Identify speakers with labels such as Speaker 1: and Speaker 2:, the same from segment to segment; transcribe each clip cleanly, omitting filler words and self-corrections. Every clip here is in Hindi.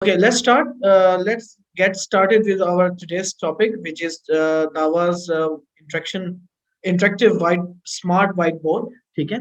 Speaker 1: Okay, let's start. Let's get started with our today's topic, which is Dawa's interactive white smart whiteboard. ठीक है,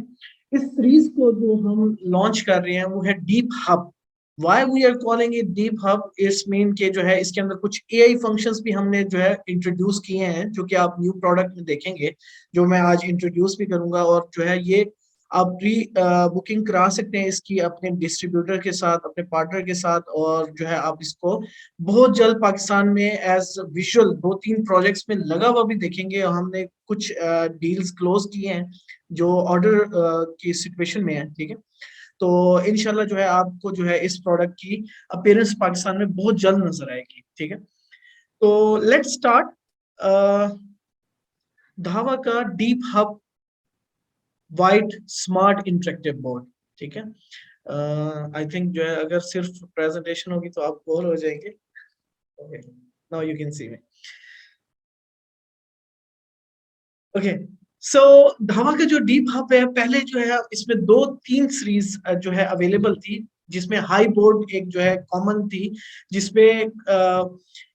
Speaker 1: इस सीरीज को जो हम लॉन्च कर रहे हैं वो है deep hub. Why we are calling it deep hub इस मीन के जो है इसके अंदर कुछ एआई फंक्शंस भी हमने जो है इंट्रोड्यूस किए हैं, जो कि आप न्यू प्रोडक्ट में देखेंगे, जो मैं आज इंट्रोड्यूस भी करूंगा. और जो है ये आप प्री बुकिंग करा सकते हैं इसकी अपने डिस्ट्रीब्यूटर के साथ, अपने पार्टनर के साथ. और जो है आप इसको बहुत जल्द पाकिस्तान में एज विजुअल 2-3 प्रोजेक्ट्स में लगा हुआ भी देखेंगे. और हमने कुछ डील्स क्लोज किए हैं जो ऑर्डर की सिचुएशन में है. ठीक है, तो इनशाला जो है आपको जो है इस प्रोडक्ट की अपीयरेंस पाकिस्तान में बहुत जल्द नजर आएगी. ठीक है, तो लेट्स स्टार्ट. धावा का deep hub white smart interactive board. ठीक है, आई थिंक जो है अगर सिर्फ प्रेजेंटेशन होगी तो आप बोर हो जाएंगे. Okay, now you can see me. Okay, so धावा का जो डीप हब है, पहले जो है इसमें 2-3 सीरीज जो है अवेलेबल थी, जिसमें हाई बोर्ड एक जो है कॉमन थी, जिसमें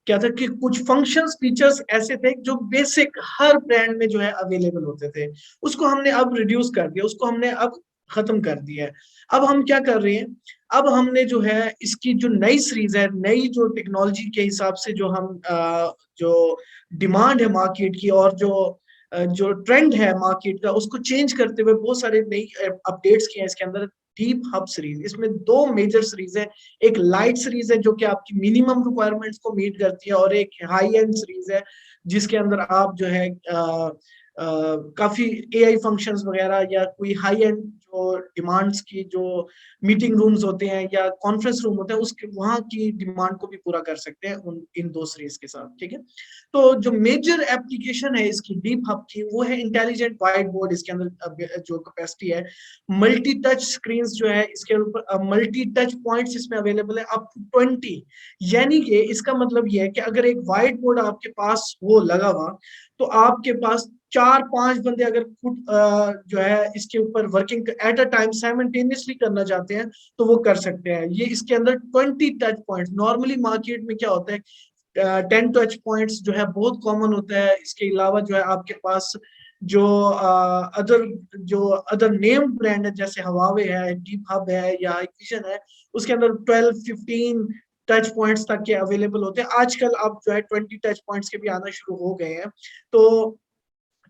Speaker 1: क्या था कि कुछ फंक्शंस फीचर्स ऐसे थे जो बेसिक हर ब्रांड में जो है अवेलेबल होते थे. उसको हमने अब रिड्यूस कर दिया, उसको हमने अब खत्म कर दिया है. अब हम क्या कर रहे हैं, अब हमने जो है इसकी जो नई सीरीज है, नई जो टेक्नोलॉजी के हिसाब से जो हम जो डिमांड है मार्केट की, और जो ट्रेंड है मार्केट का, उसको चेंज करते हुए बहुत सारे नई अपडेट्स किए हैं इसके अंदर. डीप हब सीरीज, इसमें 2 मेजर सीरीज है. एक लाइट सीरीज है जो कि आपकी मिनिमम रिक्वायरमेंट्स को मीट करती है, और एक हाई एंड सीरीज है जिसके अंदर आप जो है काफी एआई फंक्शंस वगैरह या कोई हाई एंड जो डिमांड्स की जो मीटिंग रूम्स होते हैं या कॉन्फ्रेंस रूम होते हैं, उसके वहां की डिमांड को भी पूरा कर सकते हैं उन इन 2 सीरीज के साथ. ठीक है, तो जो मेजर एप्लीकेशन है इसकी डीप हब की, वो है इंटेलिजेंट व्हाइट बोर्ड. इसके अंदर जो कैपेसिटी है, मल्टी टच स्क्रीन जो है इसके ऊपर, मल्टी टच पॉइंट्स इसमें अवेलेबल है अप टू 20. यानी कि इसका मतलब ये है कि अगर एक व्हाइट बोर्ड आपके पास हो लगा हुआ, तो आपके पास 4-5 बंदे अगर खुद जो है इसके ऊपर working at a time simultaneously करना चाहते हैं, तो वो कर सकते हैं. ये इसके अंदर 20 टच पॉइंट्स, नॉर्मली मार्केट में क्या होता है 10 टच पॉइंट्स जो है बहुत कॉमन होता है. इसके अलावा जो है आपके पास जो अदर जो अदर नेम्ड ब्रांड है, जैसे हवावे है, डीप हब है या विजन है, उसके अंदर 12-15 टच पॉइंट्स तक के अवेलेबल होते हैं. आजकल अब जो है 20 टच पॉइंट्स के भी आना शुरू हो गए हैं. तो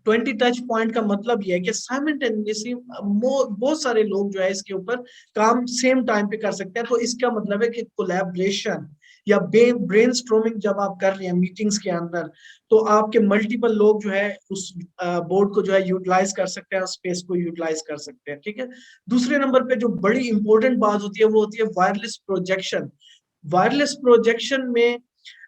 Speaker 1: 20 टच पॉइंट का मतलब यह है कि साइमल्टेनियसली बहुत सारे लोग जो है इसके ऊपर काम सेम टाइम पे कर सकते हैं. तो इसका मतलब है कि कोलैबोरेशन या ब्रेन स्ट्रोमिंग जब आप कर रहे हैं मीटिंग्स के अंदर, तो आपके मल्टीपल लोग जो है उस बोर्ड को जो है यूटिलाइज कर सकते हैं, स्पेस को यूटिलाइज कर सकते हैं. ठीक है, दूसरे नंबर पे जो बड़ी इंपॉर्टेंट बात होती है वो होती है वायरलेस प्रोजेक्शन. वायरलेस प्रोजेक्शन में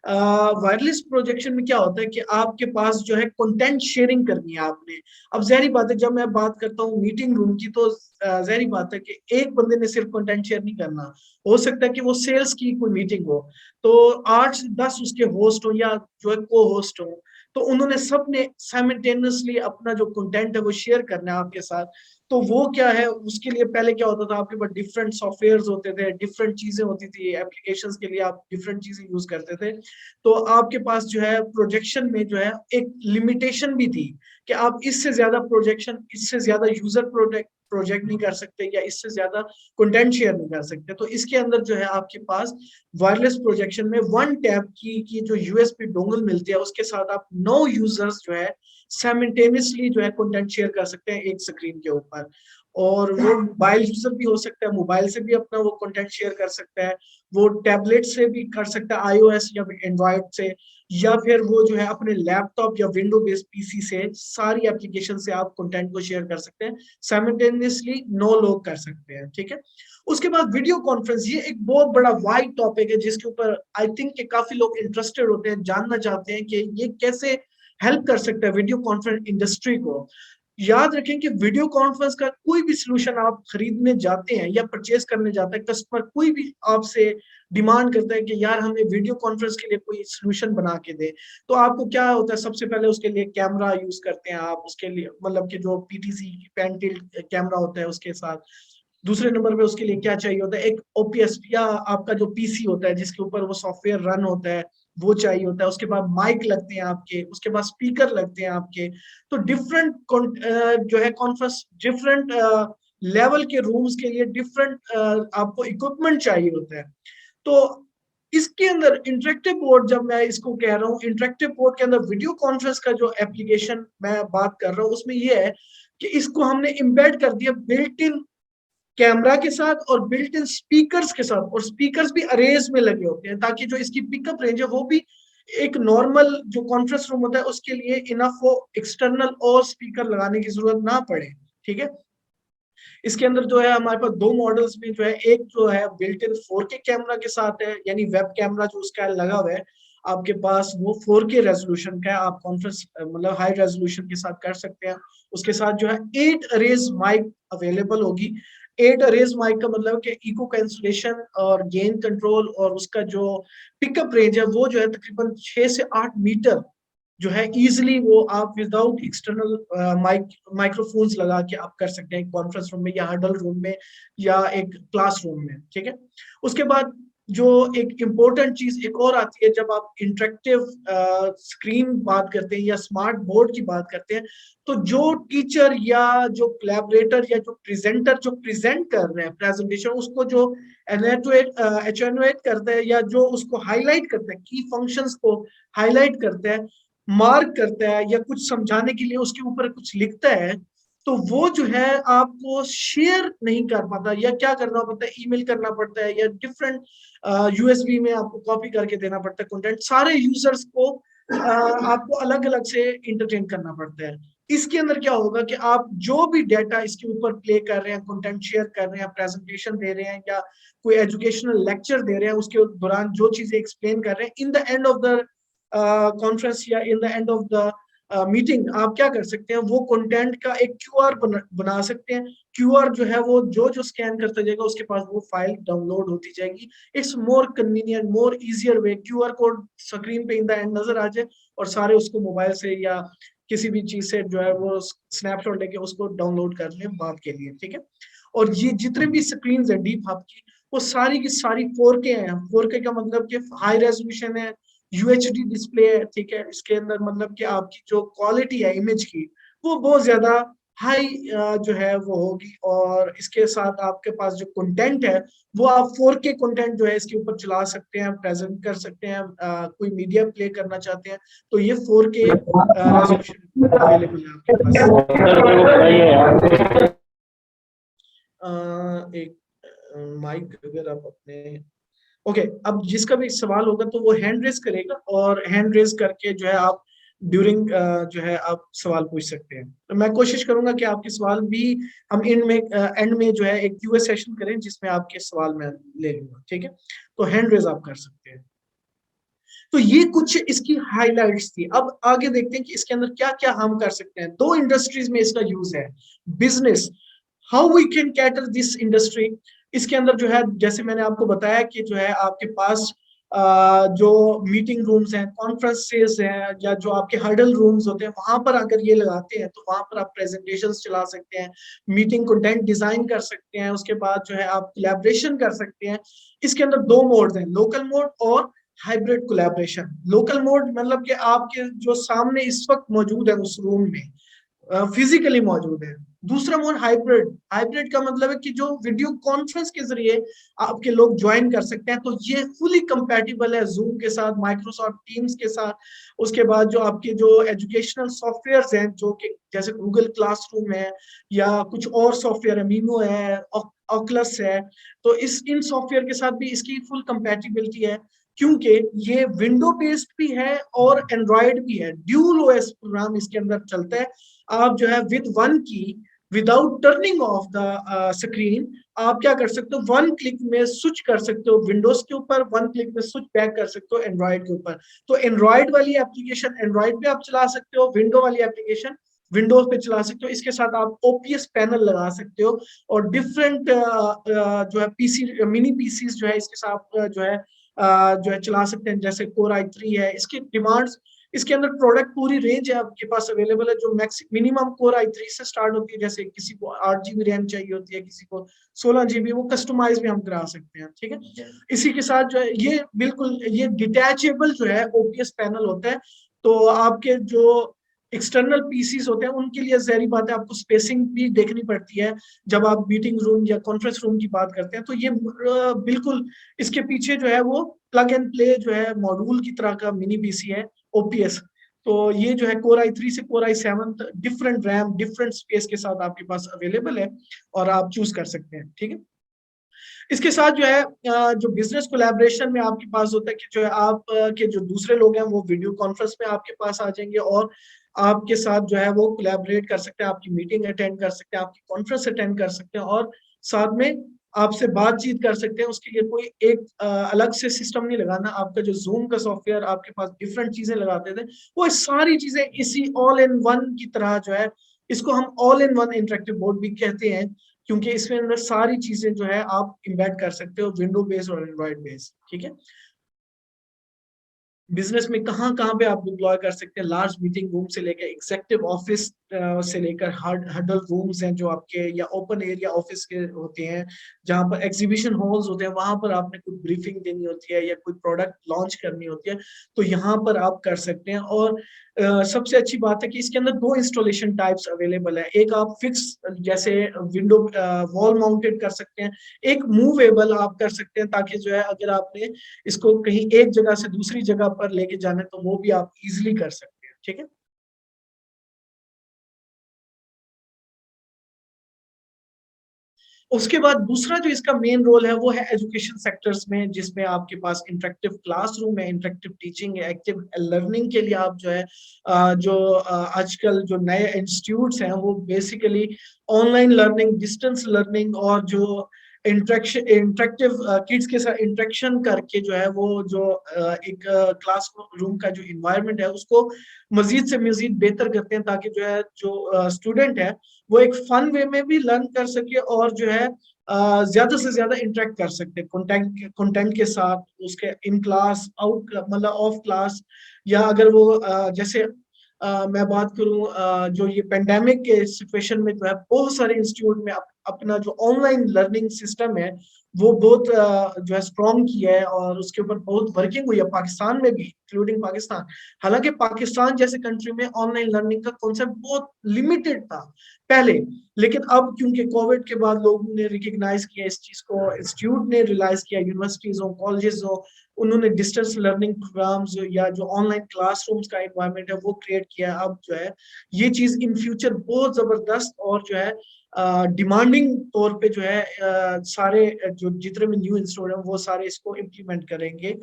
Speaker 1: वायरलेस प्रोजेक्शन में क्या होता है कि आपके पास जो है कंटेंट शेयरिंग करनी है आपने. अब जहरी बात है, जब मैं बात करता हूँ मीटिंग रूम की, तो जहरी बात है कि एक बंदे ने सिर्फ कंटेंट शेयर नहीं करना. हो सकता है कि वो सेल्स की कोई मीटिंग हो, तो 8 से 10 उसके होस्ट हो या जो है को होस्ट हो, तो उन्होंने सबने साइमल्टेनियसली अपना जो कंटेंट है वो शेयर करना है आपके साथ. तो वो क्या है, उसके लिए पहले क्या होता था, आपके पास डिफरेंट सॉफ्टवेयर होते थे, डिफरेंट चीजें होती थी, एप्लीकेशंस के लिए आप डिफरेंट चीजें यूज करते थे. तो आपके पास जो है प्रोजेक्शन में जो है एक लिमिटेशन भी थी कि आप इससे ज्यादा प्रोजेक्शन, इससे ज्यादा यूजर प्रोजेक्ट प्रोजेक्ट नहीं कर सकते, या इससे ज्यादा कंटेंट शेयर नहीं कर सकते. तो इसके अंदर जो है आपके पास वायरलेस प्रोजेक्शन में 1 टैब की जो यूएसबी डोंगल मिलती है, उसके साथ आप 9 यूजर्स जो है साइमल्टेनियसली जो है कंटेंट शेयर कर सकते हैं एक स्क्रीन के ऊपर. और वो मोबाइल यूजर भी हो सकता है, मोबाइल से भी अपना वो कंटेंट शेयर कर सकता है, वो टैबलेट से भी कर सकता है, आईओएस या एंड्रॉइड से, या फिर वो जो है अपने लैपटॉप या विंडो बेस्ड पीसी से, सारी एप्लीकेशन से आप कंटेंट को शेयर कर सकते हैं. साइमल्टेनियसली 9 लोग कर सकते हैं. ठीक है, उसके बाद वीडियो कॉन्फ्रेंस, ये एक बहुत बड़ा वाइड टॉपिक है जिसके ऊपर आई थिंक कि काफी लोग इंटरेस्टेड होते हैं, जानना चाहते हैं कि ये कैसे हेल्प कर सकता है वीडियो कॉन्फ्रेंस इंडस्ट्री को. याद रखें कि वीडियो कॉन्फ्रेंस का कोई भी सोल्यूशन आप खरीदने जाते हैं या परचेज करने जाते हैं, कस्टमर कोई भी आपसे डिमांड करता है कि यार हमें वीडियो कॉन्फ्रेंस के लिए कोई सोल्यूशन बना के दे, तो आपको क्या होता है, सबसे पहले उसके लिए कैमरा यूज करते हैं आप, उसके लिए मतलब कि जो पीटीसी पेन टिल्ट कैमरा होता है उसके साथ, दूसरे नंबर पे उसके लिए क्या चाहिए होता है, एक ओपीएस या आपका जो पीसी होता है जिसके ऊपर वो सॉफ्टवेयर रन होता है वो चाहिए होता है। उसके बाद माइक लगते हैं आपके, उसके बाद स्पीकर लगते हैं आपके। तो डिफरेंट जो है कॉन्फ्रेंस, डिफरेंट लेवल के रूम्स के लिए डिफरेंट आपको इक्विपमेंट चाहिए होता है। तो इसके अंदर इंटरेक्टिव बोर्ड, जब मैं इसको कह रहा हूँ इंटरेक्टिव बोर्ड के अंदर वीडियो कॉन्फ्रेंस का जो एप्लीकेशन मैं बात कर रहा हूँ उसमें ये है कि इसको हमने इम्बेड कर दिया बिल्ट इन कैमरा के साथ और बिल्ट इन स्पीकर्स के साथ, और स्पीकर्स भी अरेज में लगे होते हैं ताकि जो इसकी पिकअप रेंज है वो भी एक नॉर्मल जो कॉन्फ्रेंस रूम होता है उसके लिए इनफ हो, एक्सटर्नल और स्पीकर लगाने की जरूरत ना पड़े। ठीक है, इसके अंदर जो है हमारे पास दो मॉडल्स में जो है, एक जो है बिल्ट इन 4K कैमरा के साथ है, यानी वेब कैमरा जो उसका लगा हुआ है आपके पास वो 4K रेजोल्यूशन का है, आप कॉन्फ्रेंस मतलब हाई रेजोल्यूशन के साथ कर सकते हैं। उसके साथ जो है 8 अरेज माइक अवेलेबल होगी। 8 अरेज माइक का मतलब कि इको कैंसलेशन और गेन कंट्रोल और उसका जो पिकअप रेंज है वो जो है तकरीबन 6 से 8 मीटर जो है इजिली वो आप विदाउट एक्सटर्नल माइक्रोफोन्स लगा के आप कर सकते हैं कॉन्फ्रेंस रूम में या हडल रूम में या एक क्लासरूम में। ठीक है, उसके बाद जो एक इम्पोर्टेंट चीज एक और आती है जब आप इंटरेक्टिव स्क्रीन बात करते हैं या स्मार्ट बोर्ड की बात करते हैं, तो जो टीचर या जो कोलैबोरेटर या जो प्रेजेंटर जो प्रेजेंट कर रहे हैं प्रेजेंटेशन उसको जो एटेनुएट करता है या जो उसको हाईलाइट करता है, की फंक्शंस को हाईलाइट करता है, मार्क करता है या कुछ समझाने के लिए उसके ऊपर कुछ लिखता है, तो वो जो है आपको शेयर नहीं कर पाता या क्या करना पड़ता है, ईमेल करना पड़ता है या डिफरेंट यूएसबी में आपको कॉपी करके देना पड़ता है कंटेंट, सारे यूजर्स को आपको अलग अलग से इंटरटेन करना पड़ता है। इसके अंदर क्या होगा कि आप जो भी डेटा इसके ऊपर प्ले कर रहे हैं, कंटेंट शेयर कर रहे हैं, प्रेजेंटेशन दे रहे हैं या कोई एजुकेशनल लेक्चर दे रहे हैं, उसके दौरान जो चीजें एक्सप्लेन कर रहे हैं, in the end of the conference या in the end of the meeting आप क्या कर सकते हैं, वो कंटेंट का एक क्यूआर बना सकते हैं। क्यूआर जो है वो जो जो स्कैन करता जाएगा उसके पास वो फाइल डाउनलोड होती जाएगी। It's more convenient, more easier way, QR code screen पे इन द एंड नजर आ जाए और सारे उसको मोबाइल से या किसी भी चीज से जो है वो स्नैपशॉट लेके उसको डाउनलोड कर लें बात के लिए। ठीक है, और ये जितने भी स्क्रीन है डीप हब की वो सारी की सारी 4K है। 4K का मतलब कि हाई रेजोल्यूशन है, यूएचडी डिस्प्ले है। ठीक है, इसके अंदर मतलब कि आपकी जो क्वालिटी है इमेज की वो बहुत ज्यादा हाई जो है वो होगी, और इसके साथ आपके पास जो कंटेंट है वो आप 4K कंटेंट जो है इसके ऊपर चला सकते हैं, प्रेजेंट कर सकते हैं, कोई मीडिया प्ले करना चाहते हैं तो ये 4K रेजोल्यूशन अवेलेबल है आपके पास। एक माइक अगर आप अपने ओके अब जिसका भी सवाल होगा तो वो हैंड रेज करेगा और हैंड रेज करके जो है आप ड्यूरिंग जो है आप सवाल पूछ सकते हैं। तो मैं कोशिश करूंगा कि आपके सवाल भी हम एंड में जो है एक क्यूए सेशन करें जिसमें आपके सवाल मैं ले लूंगा। ठीक है, तो हैंड रेज आप कर सकते हैं। तो ये कुछ इसकी हाइलाइट्स थी। अब आगे देखते हैं कि इसके अंदर क्या क्या हम कर सकते हैं। दो इंडस्ट्रीज में इसका यूज है। Business, how we can cater this industry. इसके अंदर जो है जैसे मैंने आपको बताया कि जो है आपके पास जो मीटिंग रूम्स हैं, कॉन्फ्रेंसेस हैं या जो आपके हर्डल रूम्स होते हैं वहां पर अगर ये लगाते हैं तो वहां पर आप प्रेजेंटेशंस चला सकते हैं, मीटिंग कंटेंट डिजाइन कर सकते हैं, उसके बाद जो है आप कोलैबोरेशन कर सकते हैं। इसके अंदर दो मोड्स हैं, लोकल मोड और हाइब्रिड कोलैबोरेशन। लोकल मोड मतलब कि आपके जो सामने इस वक्त मौजूद है उस रूम में फिजिकली मौजूद है। दूसरा मोड हाइब्रिड, हाइब्रिड का मतलब है कि जो वीडियो कॉन्फ्रेंस के जरिए आपके लोग ज्वाइन कर सकते हैं, तो ये फुली कंपैटिबल है जूम के साथ, माइक्रोसॉफ्ट टीम्स के साथ। उसके बाद जो आपके जो एजुकेशनल सॉफ्टवेयर्स हैं जो कि जैसे गूगल क्लासरूम है या कुछ और सॉफ्टवेयर है, मीमो है, ऑकलस है, तो इस इन सॉफ्टवेयर के साथ भी इसकी फुल कंपैटिबिलिटी है क्योंकि ये विंडो बेस्ड भी है और एंड्रॉयड भी है। ड्यूल ओएस प्रोग्राम इसके अंदर चलता है। आप जो है विद वन की, without turning of the screen, आप क्या कर सकते हो, वन क्लिक में स्विच कर सकते हो विंडोज के ऊपर, वन क्लिक में स्विच बैक कर सकते हो एंड्रॉयड के ऊपर। तो एंड्रॉयड वाली एप्लीकेशन एंड्रॉयड पे आप चला सकते हो, विंडो वाली एप्लीकेशन विंडोज पे चला सकते हो। इसके साथ आप ओपीएस पैनल लगा सकते हो और डिफरेंट जो है पीसी, मिनी पीसी जो है इसके साथ जो है चला सकते हैं, जैसे कोर i3 है। इसकी डिमांड्स इसके अंदर प्रोडक्ट पूरी रेंज है आपके पास अवेलेबल है, जो मिनिमम कोर i3 से स्टार्ट होती है। जैसे किसी को 8 GB रैम चाहिए होती है, किसी को 16 GB, वो कस्टमाइज भी हम करा सकते हैं, ठीक है। इसी के साथ जो है ये बिल्कुल ये डिटैचेबल जो है ओपीएस पैनल होता है। तो आपके जो एक्सटर्नल पीसीस होते हैं उनके लिए जहरी बात है, आपको स्पेसिंग भी देखनी पड़ती है जब आप मीटिंग रूम या कॉन्फ्रेंस रूम की बात करते हैं। तो ये बिल्कुल इसके पीछे जो है वो प्लग एंड प्ले जो है मॉड्यूल की तरह का मिनी पीसी है ओपीएस। तो ये जो है कोर i3 से core i7 different RAM different space के साथ आपके पास अवेलेबल है और आप चूज कर सकते हैं, ठीक है। इसके साथ जो है जो बिजनेस कोलैबोरेशन में आपके पास होता है कि जो है आप के जो दूसरे लोग हैं वो वीडियो कॉन्फ्रेंस में आपके पास आ जाएंगे और आपके साथ जो है वो कोलैबोरेट कर सकते हैं, आपकी मीटिंग अटेंड कर सकते हैं, आपकी कॉन्फ्रेंस अटेंड कर सकते हैं और साथ में आपसे बातचीत कर सकते हैं। उसके लिए कोई एक अलग से सिस्टम नहीं लगाना। आपका जो जूम का सॉफ्टवेयर आपके पास डिफरेंट चीजें लगाते थे, वो सारी चीजें इसी ऑल इन वन की तरह जो है, इसको हम all in one interactive board भी कहते हैं, क्योंकि इसमें अंदर सारी चीजें जो है आप इम्बेड कर सकते हो, विंडो बेस्ड और एंड्रॉइड बेस्ड, ठीक है। बिजनेस में कहाँ कहाँ पे आप डिप्लॉय कर सकते हैं, लार्ज मीटिंग रूम से लेकर एग्जेक्टिव ऑफिस से लेकर हडल रूम्स हैं जो आपके, या ओपन एरिया ऑफिस के होते हैं जहाँ पर एग्जीबिशन हॉल्स होते हैं, वहां पर आपने कोई ब्रीफिंग देनी होती है या कोई प्रोडक्ट लॉन्च करनी होती है, तो यहाँ पर आप कर सकते हैं। और सबसे अच्छी बात है कि इसके अंदर दो इंस्टॉलेशन टाइप्स अवेलेबल है। एक आप फिक्स जैसे विंडो वॉल माउंटेड कर सकते हैं, एक मूवेबल आप कर सकते हैं, ताकि जो है अगर आपने इसको कहीं एक जगह से दूसरी जगह पर लेके जाना है तो वो भी आप इजिली कर सकते हैं, ठीक है। उसके बाद दूसरा जो इसका मेन रोल है वो है एजुकेशन सेक्टर्स में, जिसमें आपके पास इंटरेक्टिव क्लासरूम है, इंटरेक्टिव टीचिंग है, एक्टिव लर्निंग के लिए आप जो है आजकल जो नए इंस्टीट्यूट्स हैं वो basically online learning, distance learning और जो इंटरेक्टिव किड्स के साथ इंटरेक्शन करके जो है वो जो एक क्लास रूम का जो इन्वायरमेंट है उसको मजीद से मजीद बेहतर करते हैं, ताकि जो है जो स्टूडेंट है वो एक फन वे में भी लर्न कर सके और जो है ज्यादा से ज्यादा इंटरेक्ट कर सकते हैं कंटेंट के साथ, उसके इन क्लास आउट मतलब ऑफ क्लास। या अगर वो जैसे मैं बात करूं जो ये पेंडेमिक के सिचुएशन में जो है बहुत सारे इंस्टीट्यूट में अपना जो ऑनलाइन लर्निंग सिस्टम है वो बहुत जो है स्ट्रॉन्ग किया है और उसके ऊपर बहुत वर्किंग हुई है पाकिस्तान में भी, इंक्लूडिंग पाकिस्तान। हालांकि पाकिस्तान जैसे कंट्री में ऑनलाइन लर्निंग का कॉन्सेप्ट बहुत लिमिटेड था पहले, लेकिन अब क्योंकि कोविड के बाद लोगों ने रिकग्नाइज किया इस चीज को, इंस्टीट्यूट ने रियलाइज किया, यूनिवर्सिटीज हो कॉलेजेस हो, उन्होंने डिस्टेंस लर्निंग प्रोग्राम्स या जो ऑनलाइन क्लासरूम्स का एनवायरनमेंट है वो क्रिएट किया। अब जो है ये चीज इन फ्यूचर बहुत जबरदस्त और जो है डिमांडिंग तौर पे जो है सारे जो जितने भी न्यू इंस्टीट्यूट हैं वो सारे इसको इम्प्लीमेंट करेंगे।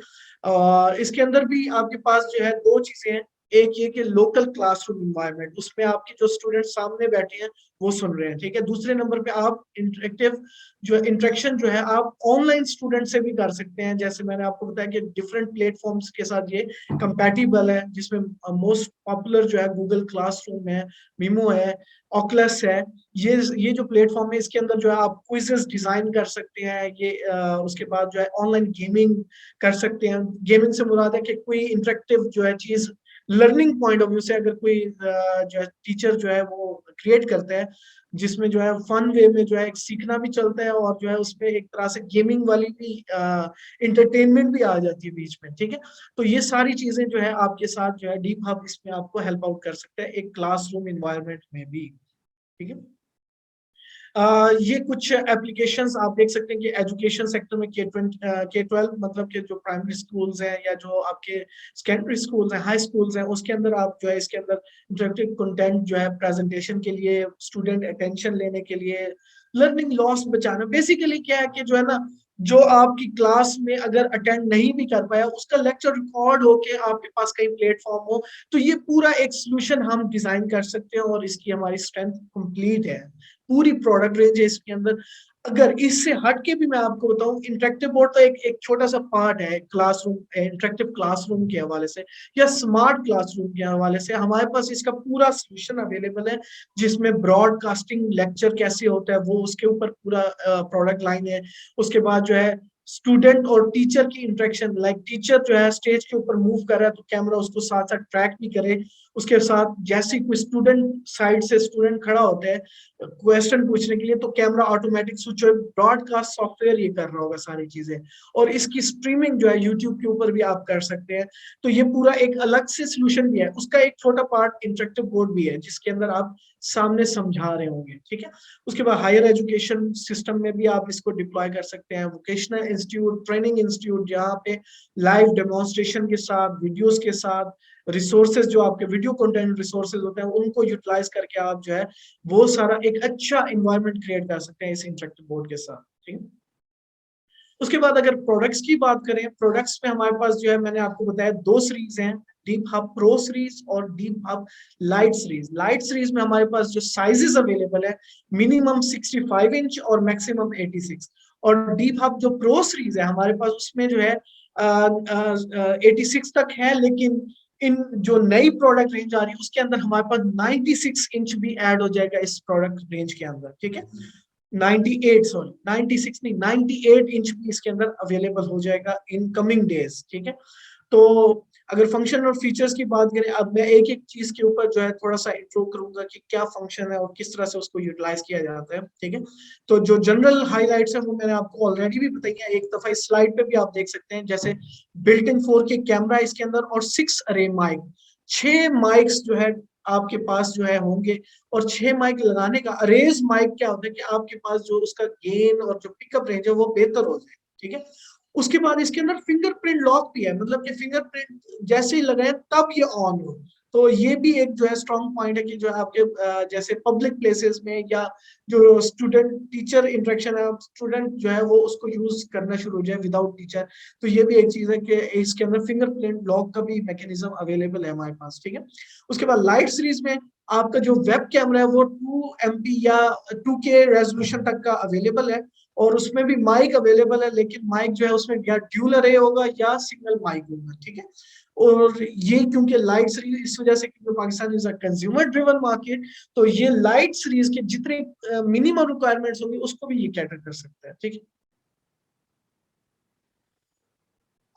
Speaker 1: और इसके अंदर भी आपके पास जो है दो चीजें हैं, एक ये कि लोकल क्लासरूम इन्वायरमेंट, उसमें आपके जो स्टूडेंट सामने बैठे हैं वो सुन रहे हैं, ठीक है। दूसरे नंबर पे आप इंटरेक्टिव जो इंटरेक्शन जो है आप ऑनलाइन स्टूडेंट से भी कर सकते हैं। जैसे मैंने आपको बताया कि डिफरेंट प्लेटफॉर्म्स के साथ ये कंपैटिबल है, जिसमें मोस्ट पॉपुलर जो है गूगल क्लासरूम है, मीमो है, ऑकलस है। ये जो प्लेटफॉर्म है इसके अंदर जो है आप क्विजेस डिजाइन कर सकते हैं, ये उसके बाद जो है ऑनलाइन गेमिंग कर सकते हैं। गेमिंग से मुराद है कि कोई इंटरेक्टिव जो है चीज लर्निंग पॉइंट ऑफ व्यू से अगर कोई जो है टीचर जो है वो क्रिएट करता है, जिसमें जो है फन वे में जो है एक सीखना भी चलता है और जो है उसमें एक तरह से गेमिंग वाली भी इंटरटेनमेंट भी आ जाती है बीच में, ठीक है। तो ये सारी चीजें जो है आपके साथ जो है डीप हब इसमें आपको हेल्प आउट कर सकते हैं एक क्लासरूम इन्वायरमेंट में भी, ठीक है। ये कुछ एप्लीकेशंस आप देख सकते हैं कि एजुकेशन सेक्टर में K12 मतलब के जो प्राइमरी स्कूल्स हैं या जो आपके सेकेंडरी स्कूल्स हैं, हाई स्कूल्स हैं, उसके अंदर आप जो है इसके अंदर इंटरेक्टिव कंटेंट जो है प्रेजेंटेशन के लिए, स्टूडेंट अटेंशन लेने के लिए, लर्निंग लॉस बचाना। बेसिकली क्या है कि जो है ना जो आपकी क्लास में अगर अटेंड नहीं भी कर पाया उसका लेक्चर रिकॉर्ड होके आपके पास कहीं प्लेटफॉर्म हो, तो ये पूरा एक सोल्यूशन हम डिजाइन कर सकते हैं और इसकी हमारी स्ट्रेंथ कंप्लीट है, पूरी प्रोडक्ट रेंज है इसके अंदर। अगर इससे हट के भी मैं आपको बताऊं, इंटरेक्टिव बोर्ड तो एक छोटा सा पार्ट है क्लासरूम, इंटरेक्टिव क्लासरूम के हवाले से या स्मार्ट क्लासरूम के हवाले से हमारे पास इसका पूरा सोल्यूशन अवेलेबल है, जिसमें ब्रॉडकास्टिंग लेक्चर कैसे होता है वो उसके ऊपर पूरा प्रोडक्ट लाइन है। उसके बाद जो है स्टूडेंट और टीचर की इंटरेक्शन, लाइक टीचर जो है स्टेज के ऊपर मूव कर रहा है तो कैमरा उसको साथ साथ ट्रैक भी करे। उसके साथ जैसे कोई स्टूडेंट साइड से स्टूडेंट खड़ा होता है क्वेश्चन पूछने के लिए तो camera automatic switch, broadcast software ये कर रहा होगा सारी चीजें। और इसकी स्ट्रीमिंग जो है यूट्यूब के ऊपर भी आप कर सकते हैं। तो ये पूरा एक अलग से सोल्यूशन भी है। उसका एक छोटा पार्ट इंटरेक्टिव बोर्ड भी है जिसके अंदर आप सामने समझा रहे होंगे, ठीक है। उसके बाद हायर एजुकेशन सिस्टम में भी आप इसको डिप्लॉय कर सकते हैं। वोकेशनल इंस्टीट्यूट, ट्रेनिंग इंस्टीट्यूट, जहाँ पे लाइव डेमोन्स्ट्रेशन के साथ, वीडियोस के साथ, रिसोर्सेज जो आपके वीडियो कंटेंट रिसोर्सेज होते हैं उनको यूटिलाइज करके आप जो है वो सारा एक अच्छा इन्वायरमेंट क्रिएट कर सकते हैं इस इंटरेक्टिव बोर्ड के साथ, ठीक है। उसके बाद अगर प्रोडक्ट्स की बात करें, प्रोडक्ट्स में हमारे पास जो है मैंने आपको बताया दो सीरीज हैं, डीप हब प्रो सीरीज और deep hub light series. Light series में हमारे पास जो साइजेस अवेलेबल है मिनिमम 65 इंच और मैक्सिमम 86। और डीप हब जो प्रो सीरीज है हमारे पास उसमें जो है 86 तक है, लेकिन इन जो नई प्रोडक्ट रेंज आ रही है उसके अंदर हमारे पास 96 इंच भी ऐड हो जाएगा इस प्रोडक्ट रेंज के अंदर, ठीक है। 98, सॉरी 96 नहीं, 98 इंच भी इसके अंदर अवेलेबल हो जाएगा इन कमिंग डेज, ठीक है। तो अगर फंक्शन और फीचर्स की बात करें, अब मैं एक एक चीज के ऊपर जो है थोड़ा सा इंट्रो करूंगा कि क्या फंक्शन है और किस तरह से उसको यूटिलाइज किया जाता है, ठीक है। तो जो जनरल हाइलाइट्स है वो मैंने आपको ऑलरेडी भी बताई है, एक दफा इस स्लाइड पे भी आप देख सकते हैं। जैसे बिल्ट इन 4K कैमरा इसके अंदर और 6 अरे माइक, 6 माइक्स जो है आपके पास जो है होंगे। और 6 माइक लगाने का अरेज माइक क्या होता है कि आपके पास जो उसका गेन और जो पिकअप रेंज है वो बेहतर हो जाए, ठीक है। उसके बाद इसके अंदर फिंगरप्रिंट लॉक भी है, मतलब कि फिंगरप्रिंट जैसे ही लगाए तब ये ऑन हो। तो ये भी एक जो है स्ट्रॉन्ग पॉइंट है कि जो है आपके जैसे पब्लिक प्लेसेस में या जो स्टूडेंट टीचर इंटरेक्शन है, स्टूडेंट जो है वो उसको यूज करना शुरू हो जाए विदाउट टीचर। तो ये भी एक चीज है कि इसके अंदर फिंगरप्रिंट लॉक का भी मैकेनिज्म अवेलेबल है हमारे पास, ठीक है। उसके बाद लाइट सीरीज में आपका जो वेब कैमरा है वो 2 MP या 2K रेजोल्यूशन तक का अवेलेबल है। और उसमें भी माइक अवेलेबल है, लेकिन माइक जो है उसमें या ड्यूल अरे होगा या सिंगल माइक होगा, ठीक है। और ये क्योंकि लाइट सीरीज इस वजह से क्योंकि Pakistan is a consumer driven market, तो ये लाइट सीरीज के जितने मिनिमम रिक्वायरमेंट्स होंगी उसको भी ये कैटर कर सकता है, ठीक है।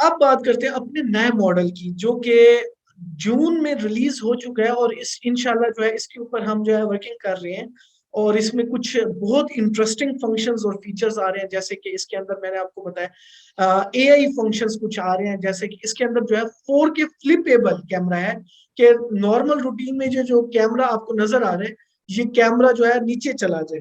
Speaker 1: अब बात करते हैं अपने नए मॉडल की जो कि जून में रिलीज हो चुका है और इस इंशाल्लाह जो है इसके ऊपर हम जो है वर्किंग कर रहे हैं। और इसमें कुछ बहुत इंटरेस्टिंग फंक्शंस और फीचर्स आ रहे हैं, जैसे कि इसके अंदर मैंने आपको बताया AI फंक्शंस कुछ आ रहे हैं। जैसे कि इसके अंदर जो है 4K फ्लिपेबल कैमरा है कि नॉर्मल रूटीन में जो जो कैमरा आपको नजर आ रहा है ये कैमरा जो है नीचे चला जाए,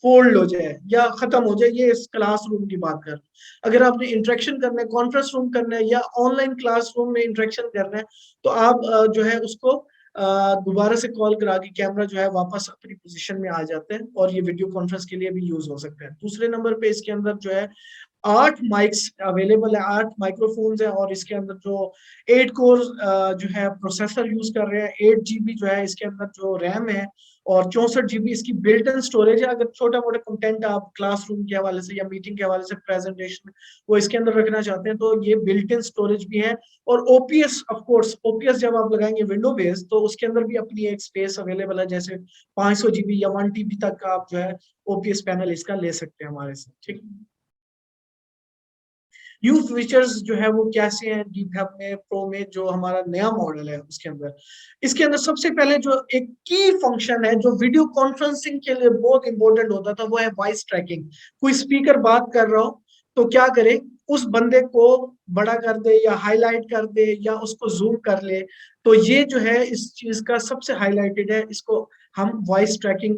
Speaker 1: फोल्ड हो जाए या खत्म हो जाए। ये इस क्लासरूम की बात कर रहे हैं। अगर आपने इंटरेक्शन करना है, कॉन्फ्रेंस रूम करना है या ऑनलाइन क्लासरूम में इंटरेक्शन करना है तो आप जो है उसको दोबारा से कॉल करा के कैमरा जो है वापस अपनी पोजीशन में आ जाते हैं और ये वीडियो कॉन्फ्रेंस के लिए भी यूज हो सकता है। दूसरे नंबर पे इसके अंदर जो है 8 माइक्स अवेलेबल है, 8 माइक्रोफोन्स है। और इसके अंदर जो 8 कोर जो है प्रोसेसर यूज कर रहे हैं, 8 GB जो है इसके अंदर जो रैम है और 64 GB इसकी बिल्ट इन स्टोरेज है। अगर छोटा मोटा कंटेंट आप क्लासरूम के हवाले से या मीटिंग के हवाले से प्रेजेंटेशन वो इसके अंदर रखना चाहते हैं तो ये बिल्ट इन स्टोरेज भी है। और OPS, ऑफ कोर्स OPS जब आप लगाएंगे विंडो बेस तो उसके अंदर भी अपनी एक स्पेस अवेलेबल है, जैसे 500 GB या 1 TB तक का आप जो है OPS पैनल इसका ले सकते हैं हमारे से, ठीक है। न्यू फीचर्स जो है वो कैसे हैं डीप हब में प्रो में जो हमारा नया मॉडल है उसके अंदर। इसके अंदर सबसे पहले जो एक की फंक्शन है जो वीडियो कॉन्फ्रेंसिंग के लिए बहुत इंपॉर्टेंट होता था वो है वॉइस ट्रैकिंग। कोई स्पीकर बात कर रहा हो तो क्या करे, उस बंदे को बड़ा कर दे या हाईलाइट कर दे या उसको जूम कर ले। तो ये जो है इस चीज का सबसे हाईलाइटेड है, इसको हम वॉइस ट्रैकिंग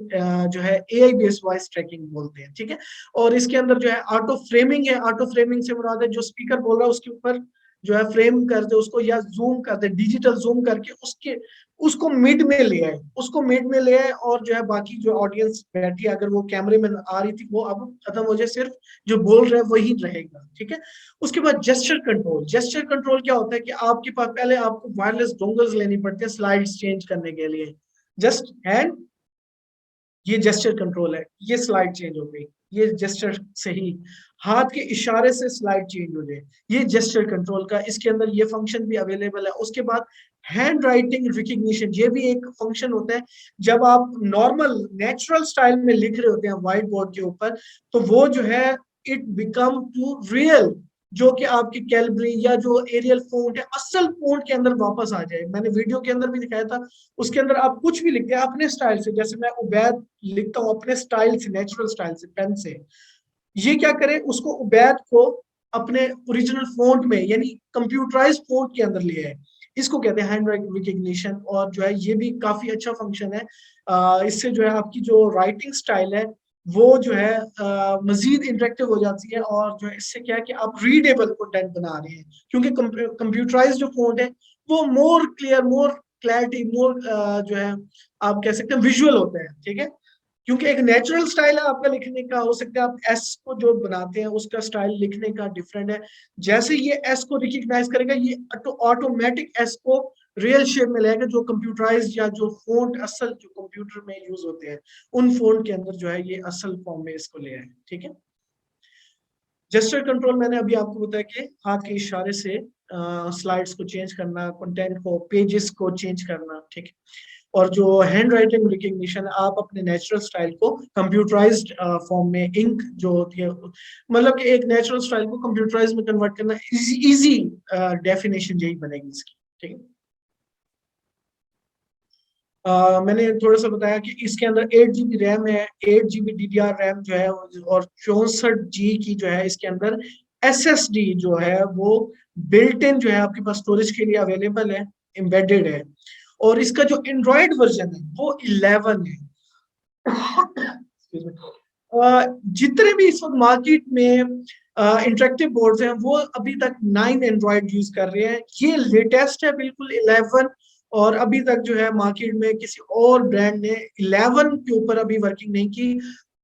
Speaker 1: जो है AI बेस्ड वॉइस ट्रैकिंग बोलते हैं, ठीक है। और इसके अंदर जो है ऑटो फ्रेमिंग है, ऑटो फ्रेमिंग से मुराद है जो स्पीकर बोल रहा है उसके ऊपर जो है फ्रेम कर दे उसको या जूम कर दे, डिजिटल जूम करके उसके उसको मिड में ले आए, उसको मिड में ले आए। और जो है बाकी जो ऑडियंस बैठी है अगर वो कैमरे में आ रही थी वो अब खत्म हो जाए, सिर्फ जो बोल रहे हैं वही रहेगा, ठीक है। उसके बाद जेस्चर कंट्रोल। जेस्चर कंट्रोल क्या होता है कि आपके पास पहले आपको वायरलेस डोंगल्स लेनी पड़ती है स्लाइड्स चेंज करने के लिए। जस्ट हैंड, ये जेस्चर कंट्रोल है, ये स्लाइड चेंज हो गई, ये जेस्चर से ही हाथ के इशारे से स्लाइड चेंज हो जाए, ये जेस्चर कंट्रोल का इसके अंदर ये फंक्शन भी अवेलेबल है। उसके बाद हैंड राइटिंग रिकग्निशन, ये भी एक फंक्शन होता है। जब आप नॉर्मल नेचुरल स्टाइल में लिख रहे होते हैं व्हाइट बोर्ड के ऊपर तो वो जो है इट बिकम टू रियल, जो कि आपकी कैलबरी या जो एरियल फॉन्ट है असल फॉन्ट के अंदर वापस आ जाए। मैंने वीडियो के अंदर भी दिखाया था, उसके अंदर आप कुछ भी लिखते हैं अपने स्टाइल से, जैसे मैं उबैद लिखता हूँ अपने स्टाइल से, नेचुरल स्टाइल से, पेन से, ये क्या करे, उसको उबैद को अपने ओरिजिनल फॉन्ट में यानी कंप्यूटराइज फॉन्ट के अंदर ले आए। इसको कहते हैं हैंड राइटिंग रिकग्निशन, और जो है ये भी काफी अच्छा फंक्शन है। इससे जो है आपकी जो राइटिंग स्टाइल है वो जो है मजीद इंटरेक्टिव हो जाती है, और जो है इससे क्या है कि आप रीडेबल कंटेंट बना रहे हैं, क्योंकि कंप्यूटराइज जो फॉन्ट है वो मोर क्लियर, मोर क्लैरिटी, मोर जो है आप कह सकते हैं विजुअल होते हैं, ठीक है। क्योंकि एक नेचुरल स्टाइल है आपका लिखने का, हो सकता है आप एस को जो बनाते हैं उसका स्टाइल लिखने का डिफरेंट है, जैसे ये एस को रिकग्नाइज करेगा ये ऑटोमेटिक एस को रियल शेप में लाएगा, जो कंप्यूटराइज या जो फोंट असल जो कंप्यूटर में यूज होते हैं उन फोंट के अंदर जो है ये असल फॉर्म में इसको ले आए, ठीक है। जेस्चर कंट्रोल मैंने अभी आपको बताया कि हाथ के इशारे से स्लाइड्स को चेंज करना, कंटेंट को, पेजेस को चेंज करना, ठीक है। और जो हैंड राइटिंग रिकग्निशन, आप अपने नेचुरल स्टाइल को कंप्यूटराइज्ड फॉर्म में, इंक जो होती है, मतलब कि एक नेचुरल स्टाइल को कंप्यूटराइज में कन्वर्ट करना, इजी डेफिनेशन यही बनेगी इसकी, ठीक है। मैंने थोड़ा सा बताया कि इसके अंदर 8 GB रैम है, 8 GB DDR रैम जो है, और 64 G की जो है इसके अंदर SSD जो है वो बिल्ट इन जो है आपके पास स्टोरेज के लिए अवेलेबल है, एम्बेडेड है। और इसका जो एंड्रॉयड वर्जन है वो 11 है। जितने भी इस वक्त मार्केट में इंटरेक्टिव बोर्ड्स हैं वो अभी तक 9 एंड्रॉयड यूज कर रहे हैं, ये लेटेस्ट है बिल्कुल 11। और अभी तक जो है मार्केट में किसी और ब्रांड ने 11 के ऊपर अभी वर्किंग नहीं की।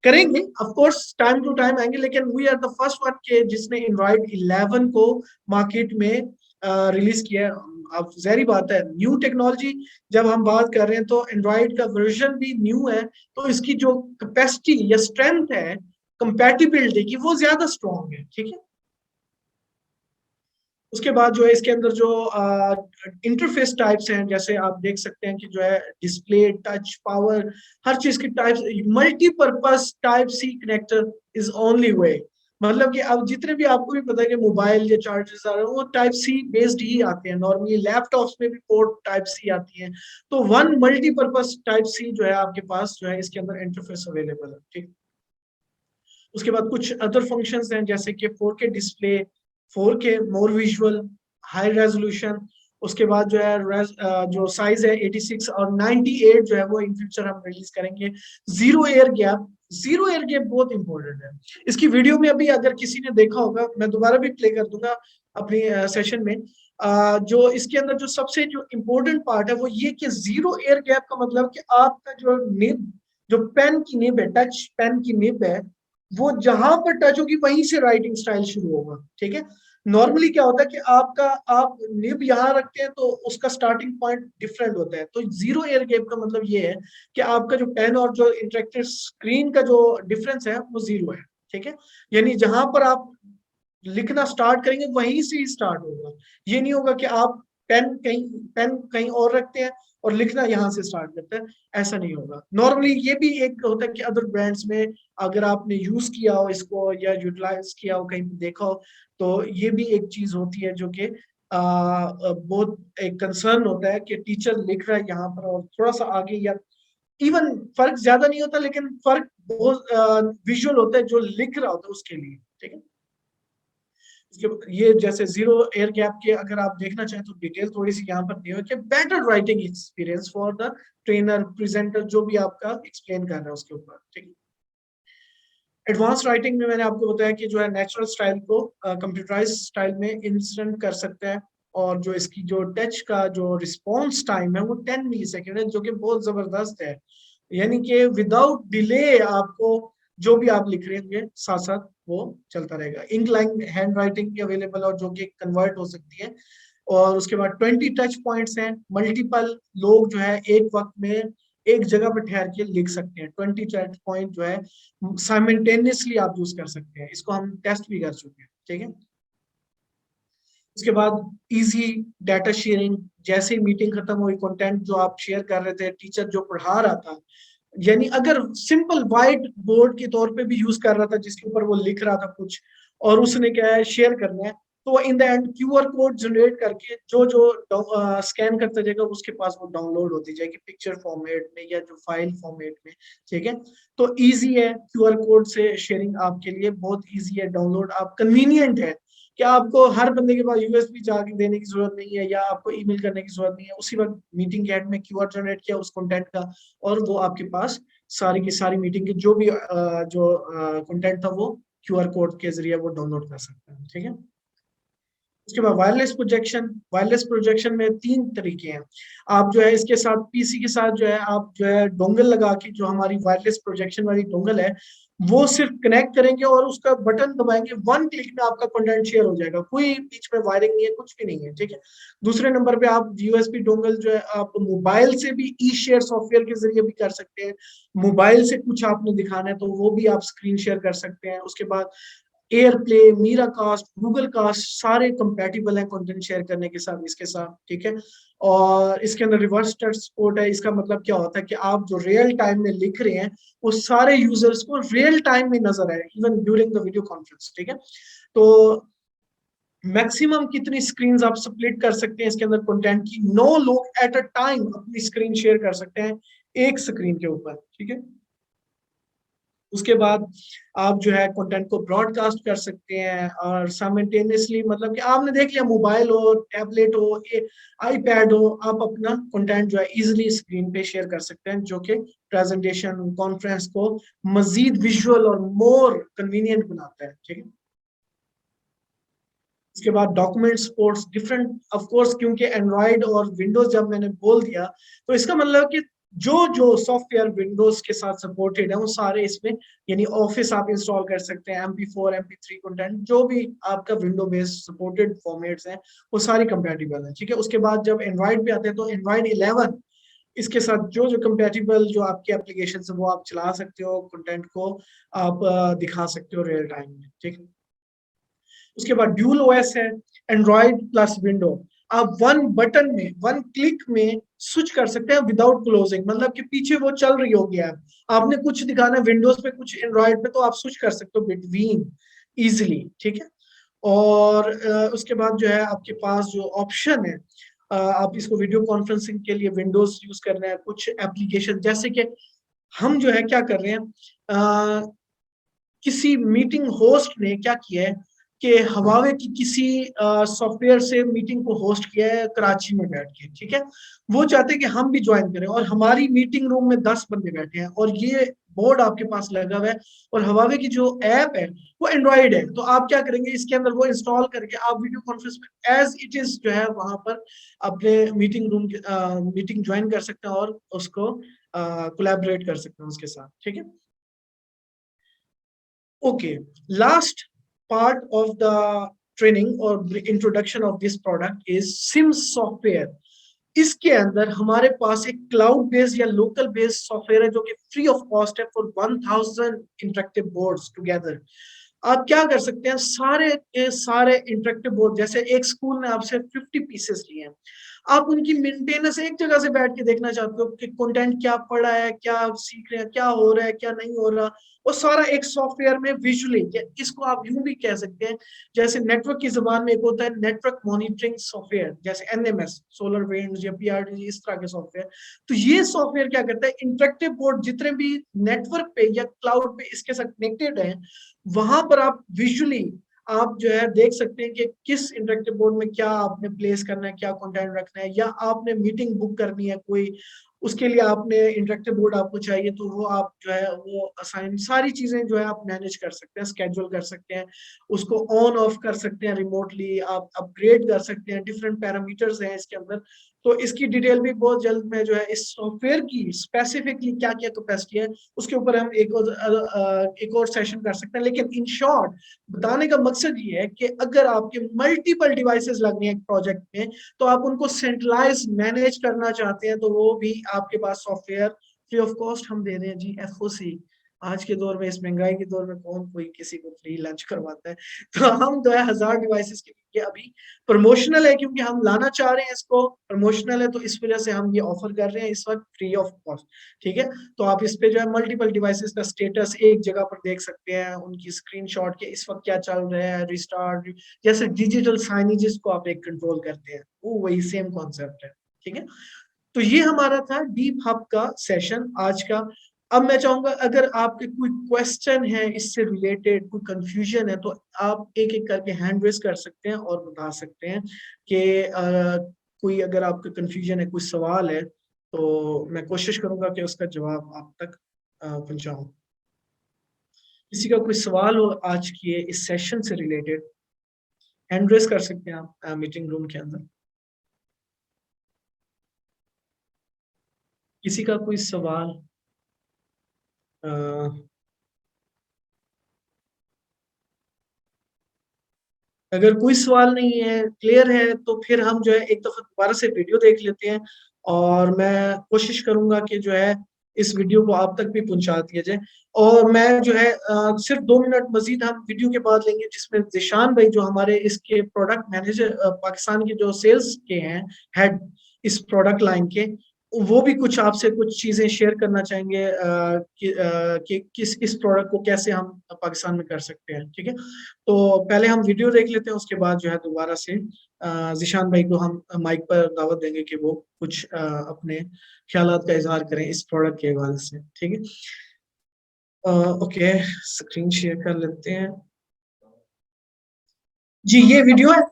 Speaker 1: करेंगे of course, time to time आएंगे, लेकिन we are the first one के जिसने एंड्रॉयड 11 को मार्केट में रिलीज किया है। अब जहरी बात है, न्यू टेक्नोलॉजी जब हम बात कर रहे हैं तो एंड्रॉयड का वर्जन भी न्यू है, तो इसकी जो कैपेसिटी या स्ट्रेंथ है कंपैटिबिलिटी की वो ज्यादा स्ट्रॉन्ग है, ठीक है। उसके बाद जो है इसके अंदर जो इंटरफेस टाइप्स हैं, जैसे आप देख सकते हैं कि जो है डिस्प्ले, टच, पावर, हर चीज की types, multipurpose type C connector is only way. मतलब कि अब जितने भी आपको भी पता है कि मोबाइल या चार्जर्स आ रहे हैं वो टाइप सी बेस्ड ही आते हैं, नॉर्मली लैपटॉप्स में भी पोर्ट टाइप सी आती है। तो वन मल्टीपर्पज टाइप सी जो है आपके पास जो है इसके अंदर इंटरफेस अवेलेबल है, ठीक। उसके बाद कुछ अदर फंक्शंस हैं जैसे कि 4K डिस्प्ले, 4K मोर विजुअल, हाई रेजोल्यूशन। उसके बाद जो है जो साइज है 86 और 98 जो है वो इन फ्यूचर हम रिलीज करेंगे। Zero air gap, zero air gap बहुत इंपॉर्टेंट है। इसकी वीडियो में अभी अगर किसी ने देखा होगा, मैं दोबारा भी प्ले कर दूंगा अपनी सेशन में। जो इसके अंदर जो सबसे जो इम्पोर्टेंट पार्ट है वो ये कि जीरो एयर गैप का मतलब कि आपका जो निब, जो पेन की निब है, टच पेन की निब है, वो जहां पर टच होगी वहीं से राइटिंग स्टाइल शुरू होगा, ठीक है। नॉर्मली क्या होता है कि आपका आप निब यहाँ रखते हैं तो उसका स्टार्टिंग पॉइंट डिफरेंट होता है, तो जीरो एयर गैप का मतलब ये है कि आपका जो पेन और जो इंटरेक्टिव स्क्रीन का जो डिफरेंस है वो जीरो है, ठीक है। यानी जहां पर आप लिखना स्टार्ट करेंगे वहीं से ही स्टार्ट होगा। ये नहीं होगा कि आप पेन कहीं और रखते हैं और लिखना यहाँ से स्टार्ट करते हैं, ऐसा नहीं होगा। नॉर्मली ये भी एक होता है कि अदर ब्रांड्स में अगर आपने यूज किया हो इसको या यूटिलाइज किया हो, कहीं पे देखा हो, तो ये भी एक चीज होती है जो कि बहुत एक कंसर्न होता है कि टीचर लिख रहा है यहाँ पर और थोड़ा सा आगे, या इवन फर्क ज्यादा नहीं होता लेकिन फर्क बहुत विजुअल होता है जो लिख रहा होता है उसके लिए, ठीक है। ये जैसे जीरो एयर गैप के अगर आप देखना चाहें तो डिटेल थोड़ी सी यहाँ पर दी है कि better writing experience for the trainer, presenter, जो भी आपका एक्सप्लेन कर रहा है उसके ऊपर, ठीक है। एडवांस राइटिंग में मैंने आपको बताया कि जो है नेचुरल स्टाइल को कंप्यूटराइज स्टाइल में इंस्टेंट कर सकता है, और जो इसकी जो टच का जो रिस्पॉन्स टाइम है वो 10 मिली सेकेंड है, जो कि बहुत जबरदस्त है। यानी कि विदाउट डिले आपको जो भी आप लिख रहे होंगे साथ साथ वो चलता रहेगा। इंक लाइन हैंड राइटिंग भी अवेलेबल है और जो कि कन्वर्ट हो सकती है। और उसके बाद 20 टच पॉइंट्स हैं, मल्टीपल लोग जो है एक वक्त में एक जगह पर ठहर के लिख सकते हैं। 20 टच पॉइंट जो है साइमल्टेनियसली आप यूज कर सकते हैं, इसको हम टेस्ट भी कर चुके हैं, ठीक है। उसके बाद इजी डाटा शेयरिंग, जैसे ही मीटिंग खत्म हुई कंटेंट जो आप शेयर कर रहे थे, टीचर जो पढ़ा रहा था, यानी अगर सिंपल व्हाइट बोर्ड के तौर पे भी यूज कर रहा था जिसके ऊपर वो लिख रहा था कुछ, और उसने क्या है शेयर करना है, तो इन the and QR code generate करके जो जो स्कैन करता जाएगा उसके पास वो डाउनलोड होती जाएगी पिक्चर फॉर्मेट में या जो फाइल फॉर्मेट में। ठीक है, तो इजी है क्यूआर कोड से शेयरिंग, आपके लिए बहुत इजी है डाउनलोड, आप कन्वीनियंट है कि आपको हर बंदे के पास यूएसबी जाके देने की जरूरत नहीं है या आपको ईमेल करने की जरूरत नहीं है, उसी वक्त मीटिंग के एंड में क्यूआर जनरेट किया उस कंटेंट का, और वो आपके पास सारी की सारी मीटिंग की जो भी जो कंटेंट था वो क्यूआर कोड के जरिए वो डाउनलोड कर सकते हैं। ठीक है, उसके बाद वायरलेस प्रोजेक्शन। वायरलेस प्रोजेक्शन में तीन तरीके हैं। आप जो है इसके साथ पीसी के साथ जो है आप जो है डोंगल लगा के, जो हमारी वायरलेस प्रोजेक्शन वाली डोंगल है वो सिर्फ कनेक्ट करेंगे और उसका बटन दबाएंगे, वन क्लिक में आपका कंटेंट शेयर हो जाएगा, कोई बीच में वायरिंग नहीं है, कुछ भी नहीं है। ठीक है, दूसरे नंबर पे आप यूएसबी डोंगल जो है आप मोबाइल से भी ई शेयर सॉफ्टवेयर के जरिए भी कर सकते हैं, मोबाइल से कुछ आपने दिखाना है तो वो भी आप स्क्रीन शेयर कर सकते हैं। उसके बाद AirPlay, Miracast, Google cast सारे कंपेटिबल हैं कंटेंट शेयर करने के साथ इसके साथ। ठीक है, और इसके अंदर रिवर्स सपोर्ट है। इसका मतलब क्या होता है कि आप जो रियल टाइम में लिख रहे हैं वो सारे यूजर्स को रियल टाइम में नजर आए even during the video conference. ठीक है, तो मैक्सिमम कितनी स्क्रीन आप स्प्लिट कर सकते हैं इसके अंदर कंटेंट की, 9 लोग एट अ टाइम अपनी स्क्रीन शेयर कर सकते हैं एक स्क्रीन के ऊपर। ठीक है, उसके बाद आप जो है कंटेंट को ब्रॉडकास्ट कर सकते हैं और साइमल्टेनियसली, मतलब कि आपने देख लिया मोबाइल हो, टैबलेट हो, आईपैड हो, आप अपना कंटेंट जो है इजीली स्क्रीन पे शेयर कर सकते हैं, जो कि प्रेजेंटेशन कॉन्फ्रेंस को मजीद विजुअल और मोर कन्वीनियंट बनाता है। ठीक है, उसके बाद document supports different of course, क्योंकि एंड्रॉइड और विंडोज जब मैंने बोल दिया तो इसका मतलब कि जो जो सॉफ्टवेयर विंडोज के साथ सपोर्टेड है वो सारे इसमें, यानी ऑफिस आप इंस्टॉल कर सकते हैं, MP4 MP3 कंटेंट जो भी आपका विंडो बेस्ड सपोर्टेड फॉर्मेट्स हैं वो सारी कंपेटिबल है। ठीक है, उसके बाद जब एंड्रॉइड पे आते हैं तो एंड्रॉइड 11 इसके साथ जो जो कंपेटिबल जो आपके एप्लीकेशन है वो आप चला सकते हो, कंटेंट को आप दिखा सकते हो रियल टाइम में। ठीक है, उसके बाद ड्यूल ओएस है, एंड्रॉइड प्लस विंडो, आप वन बटन में वन क्लिक में स्विच कर सकते हैं विदाउट क्लोजिंग, मतलब कि पीछे वो चल रही होगी ऐप, आपने कुछ दिखाना है विंडोज पे कुछ एंड्रॉइड पे तो आप स्विच कर सकते हो बिटवीन इजिली। ठीक है, और उसके बाद जो है आपके पास जो ऑप्शन है, आप इसको वीडियो कॉन्फ्रेंसिंग के लिए विंडोज यूज कर रहे हैं, कुछ एप्लीकेशन जैसे कि हम जो है क्या कर रहे हैं, किसी मीटिंग होस्ट ने क्या किया है कि हवावे की किसी सॉफ्टवेयर से मीटिंग को होस्ट किया है कराची में बैठ के। ठीक है, वो चाहते हैं कि हम भी ज्वाइन करें और हमारी मीटिंग रूम में 10 बंदे बैठे हैं और ये बोर्ड आपके पास लगा हुआ है और हवावे की जो ऐप है वो एंड्रॉइड है, तो आप क्या करेंगे इसके अंदर वो इंस्टॉल करके आप वीडियो कॉन्फ्रेंस में एज इट इज जो है वहां पर अपने मीटिंग रूम मीटिंग ज्वाइन कर सकते हैं और उसको कोलैबोरेट कर सकते हैं उसके साथ। ठीक है, Okay, last part of the training or the introduction of this product is Sims software. इसके अंदर हमारे पास एक क्लाउड बेस्ड या लोकल बेस्ड सॉफ्टवेयर है जो कि फ्री ऑफ कॉस्ट है फॉर 1000 इंटरेक्टिव बोर्ड्स टुगेदर। आप क्या कर सकते हैं, सारे के सारे इंटरेक्टिव बोर्ड, जैसे एक स्कूल ने आपसे 50 पीसेस लिए हैं, आप उनकी मेंटेनेंस एक जगह से बैठ के देखना चाहते हो कि कंटेंट क्या पड़ा है, क्या सीख रहे हैं, क्या हो रहा है, क्या नहीं हो रहा, वो सारा एक सॉफ्टवेयर में विजुअली, इसको आप यूं भी कह सकते हैं जैसे नेटवर्क की जबान में एक होता है नेटवर्क मॉनिटरिंग सॉफ्टवेयर, जैसे NMS, सोलर विंड्स या PRD, इस तरह के सॉफ्टवेयर। तो ये सॉफ्टवेयर क्या करता है, इंटरेक्टिव बोर्ड जितने भी नेटवर्क पे या क्लाउड पे इसके साथ कनेक्टेड है, वहां पर आप विजुअली आप जो है देख सकते हैं कि किस इंटरेक्टिव बोर्ड में क्या आपने प्लेस करना है, क्या कंटेंट रखना है, या आपने मीटिंग बुक करनी है कोई, उसके लिए आपने इंटरेक्टिव बोर्ड आपको चाहिए तो वो आप जो है वो असाइन सारी चीजें जो है आप मैनेज कर सकते हैं, स्केड्यूल कर सकते हैं, उसको ऑन ऑफ कर सकते हैं रिमोटली, आप अपग्रेड कर सकते हैं, डिफरेंट पैरामीटर्स हैं इसके अंदर। तो इसकी डिटेल भी बहुत जल्द में जो है इस सॉफ्टवेयर की स्पेसिफिकली क्या क्या कैपेसिटी है उसके ऊपर हम एक और सेशन कर सकते हैं, लेकिन इन शॉर्ट बताने का मकसद ये है कि अगर आपके मल्टीपल डिवाइसेस लगने हैं एक प्रोजेक्ट में तो आप उनको सेंट्रलाइज मैनेज करना चाहते हैं तो वो भी आपके पास सॉफ्टवेयर फ्री ऑफ कॉस्ट हम दे रहे हैं जी, FOC। आज के दौर में, इस महंगाई के दौर में कौन कोई किसी को फ्री लंच करवाता है। तो हम जो है 1000 डिवाइसेस के लिए अभी प्रमोशनल है, क्योंकि हम लाना चाह रहे हैं इसको, प्रमोशनल है तो इस वजह से हम ये ऑफर कर रहे हैं इस वक्त फ्री ऑफ कॉस्ट। ठीक है, तो आप इस पे जो है मल्टीपल डिवाइसेस का स्टेटस एक जगह पर देख सकते हैं, उनकी स्क्रीनशॉट के इस वक्त क्या चल रहा है, रिस्टार्ट, जैसे डिजिटल साइनेजेस को आप एक कंट्रोल करते हैं, वो वही सेम कॉन्सेप्ट है। ठीक है, तो ये हमारा था डीप हब का सेशन आज का। अब मैं चाहूंगा अगर आपके कोई क्वेश्चन है इससे रिलेटेड, कोई कंफ्यूजन है, तो आप एक एक करके हैंड रेज कर सकते हैं और बता सकते हैं कि कोई अगर आपका कंफ्यूजन है, कोई सवाल है, तो मैं कोशिश करूंगा कि उसका जवाब आप तक पहुंचाऊं। किसी का कोई सवाल हो आज के इस सेशन से रिलेटेड, हैंड रेज कर सकते हैं आप मीटिंग रूम के अंदर। किसी का कोई सवाल? अगर कोई सवाल नहीं है, क्लियर है, तो फिर हम जो है एक दफा दोबारा से वीडियो देख लेते हैं, और मैं कोशिश करूंगा कि जो है इस वीडियो को आप तक भी पहुंचा दिया जाए। और मैं जो है सिर्फ 2 मिनट मजीद हम वीडियो के बाद लेंगे, जिसमें जिशान भाई जो हमारे इसके प्रोडक्ट मैनेजर पाकिस्तान के जो सेल्स के हैं, हेड इस प्रोडक्ट लाइन के, वो भी कुछ आपसे कुछ चीजें शेयर करना चाहेंगे कि किस प्रोडक्ट को कैसे हम पाकिस्तान में कर सकते हैं। ठीक है, तो पहले हम वीडियो देख लेते हैं, उसके बाद जो है दोबारा से जिशान भाई को हम माइक पर दावत देंगे कि वो कुछ अपने ख्यालात का इजहार करें इस प्रोडक्ट के हवाले से। ठीक है, ओके, स्क्रीन शेयर कर लेते हैं जी। ये वीडियो है।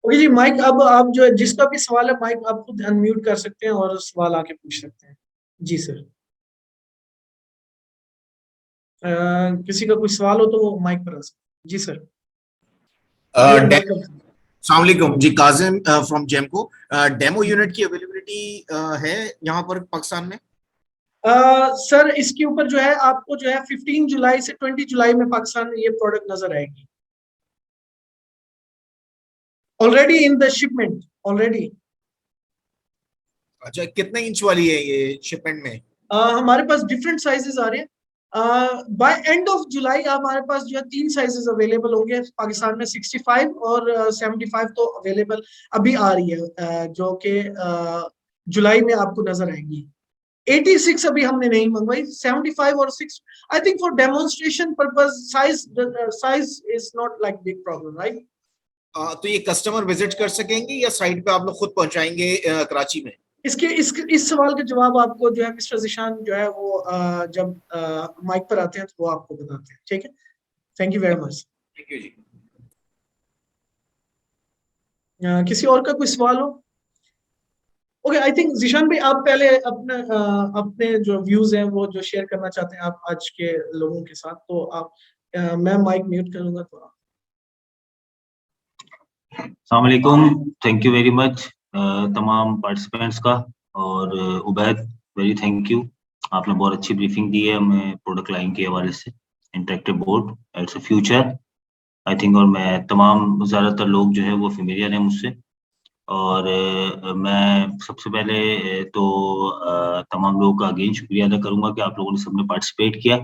Speaker 1: ओके जी, माइक अब आप जो है जिसका भी सवाल है, माइक आप खुद अनम्यूट कर सकते हैं और सवाल आके पूछ सकते हैं। जी सर। किसी का कोई सवाल हो तो वो माइक पर आ सकते। जी सर। जी वेलकम।
Speaker 2: अस्सलाम वालेकुम जी, काजिम फ्रॉम जेमको। डेमो यूनिट की अवेलेबिलिटी है यहाँ पर पाकिस्तान में?
Speaker 1: सर इसके ऊपर जो है आपको जो है 15 जुलाई से 20 जुलाई में पाकिस्तान में ये प्रोडक्ट नजर आएगी, already in the shipment already.
Speaker 2: अच्छा, कितने इंच वाली है ये शिपमेंट में?
Speaker 1: हमारे पास डिफरेंट साइजेस आ रहे हैं। बाय एंड ऑफ जुलाई हमारे पास जो है 3 साइजेस अवेलेबल होंगे पाकिस्तान में, 65 और 75 तो अवेलेबल अभी आ रही है, जो कि जुलाई में आपको नजर आएंगी। 86 अभी हमने नहीं मंगवाई, 75 और 6 I think for demonstration purpose, size is not like big problem, right?
Speaker 2: तो ये कस्टमर विजिट कर सकेंगे या साइट पे आप लोग खुद पहुंचाएंगे कराची में?
Speaker 1: इस सवाल का जवाब आपको जो है मिस्टर जिशान जो है वो जब माइक पर आते हैं तो वो आपको बताते हैं। ठीक है, thank you very much.
Speaker 2: Thank you जी।
Speaker 1: किसी और का कोई सवाल हो? ओके, आई थिंक जिशान भाई आप पहले अपने अपने जो व्यूज हैं वो जो शेयर करना चाहते हैं आप आज के लोगों के साथ, तो आप मैं माइक म्यूट करूंगा तो आप।
Speaker 3: अस्सलाम वालेकुम, थैंक यू वेरी मच तमाम पार्टिसिपेंट्स का, और उबैद वेरी थैंक यू, आपने बहुत अच्छी ब्रीफिंग दी है हमें प्रोडक्ट लाइन के हवाले से। Interactive board it's a future I think, और मैं तमाम ज़्यादातर लोग जो है वो फेमिलियर हैं मुझसे, और मैं सबसे पहले तमाम लोगों का अगेन शुक्रिया अदा करूंगा कि आप लोगों ने सबने पार्टिसिपेट किया।